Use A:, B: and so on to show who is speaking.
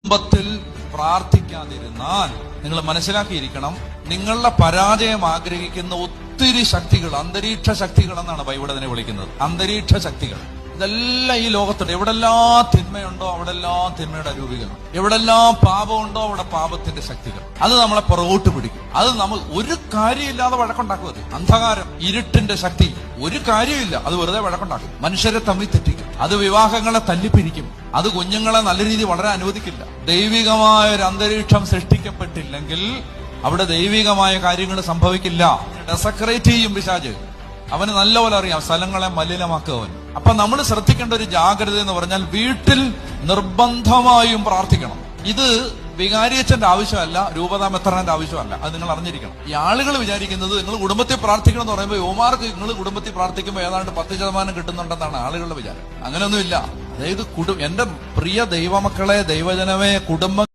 A: കുടുംബത്തിൽ പ്രാർത്ഥിക്കാതിരുന്നാൽ നിങ്ങൾ മനസ്സിലാക്കിയിരിക്കണം, നിങ്ങളുടെ പരാജയം ആഗ്രഹിക്കുന്ന ഒത്തിരി ശക്തികൾ, അന്തരീക്ഷ ശക്തികൾ എന്നാണ് ബൈബിൾ അതിനെ വിളിക്കുന്നത്. അന്തരീക്ഷ ശക്തികൾ ഇതെല്ലാം ഈ ലോകത്തുണ്ട്. എവിടെല്ലാം തിന്മയുണ്ടോ അവിടെല്ലാം തിന്മയുടെ രൂപീകരണം, എവിടെല്ലാം പാപമുണ്ടോ അവിടെ പാപത്തിന്റെ ശക്തികൾ. അത് നമ്മളെ പുറകോട്ട് പിടിക്കും. അത് നമ്മൾ ഒരു കാര്യമില്ലാതെ വഴക്കുണ്ടാക്കും. അത് അന്ധകാരം, ഇരുട്ടിന്റെ ശക്തി, ഒരു കാര്യമില്ല, അത് വെറുതെ വഴക്കുണ്ടാക്കും. മനുഷ്യരെ തമ്മിൽ തെറ്റിക്കും. അത് വിവാഹങ്ങളെ തല്ലിപ്പിരിക്കും. അത് കുഞ്ഞുങ്ങളെ നല്ല രീതിയിൽ വളരാൻ അനുവദിക്കില്ല. ദൈവികമായ ഒരു അന്തരീക്ഷം സൃഷ്ടിക്കപ്പെട്ടില്ലെങ്കിൽ അവിടെ ദൈവികമായ കാര്യങ്ങൾ സംഭവിക്കില്ല. ഡെസക്രേറ്റ് ചെയ്യും പിശാച്. അവന് നല്ലപോലെ അറിയാം സ്ഥലങ്ങളെ മലിനമാക്കുക അവൻ. അപ്പൊ നമ്മൾ ശ്രദ്ധിക്കേണ്ട ഒരു ജാഗ്രത എന്ന് പറഞ്ഞാൽ, വീട്ടിൽ നിർബന്ധമായും പ്രാർത്ഥിക്കണം. ഇത് വികാരിയച്ഛന്റെ ആവശ്യമല്ല, രൂപതാ മെത്രാന്റെ ആവശ്യമല്ല. അത് നിങ്ങൾ അറിഞ്ഞിരിക്കണം. ഈ ആളുകൾ വിചാരിക്കുന്നത് നിങ്ങൾ കുടുംബത്തിൽ പ്രാർത്ഥിക്കണം എന്ന് പറയുമ്പോൾ യോമാർക്ക് നിങ്ങൾ കുടുംബത്തിൽ പ്രാർത്ഥിക്കുമ്പോൾ ഏതാണ്ട് 10% കിട്ടുന്നുണ്ടെന്നാണ് ആളുകളുടെ വിചാരം. അങ്ങനെയൊന്നുമില്ല. അതായത് എന്റെ പ്രിയ ദൈവമക്കളെ, ദൈവജനമേ, കുടുംബ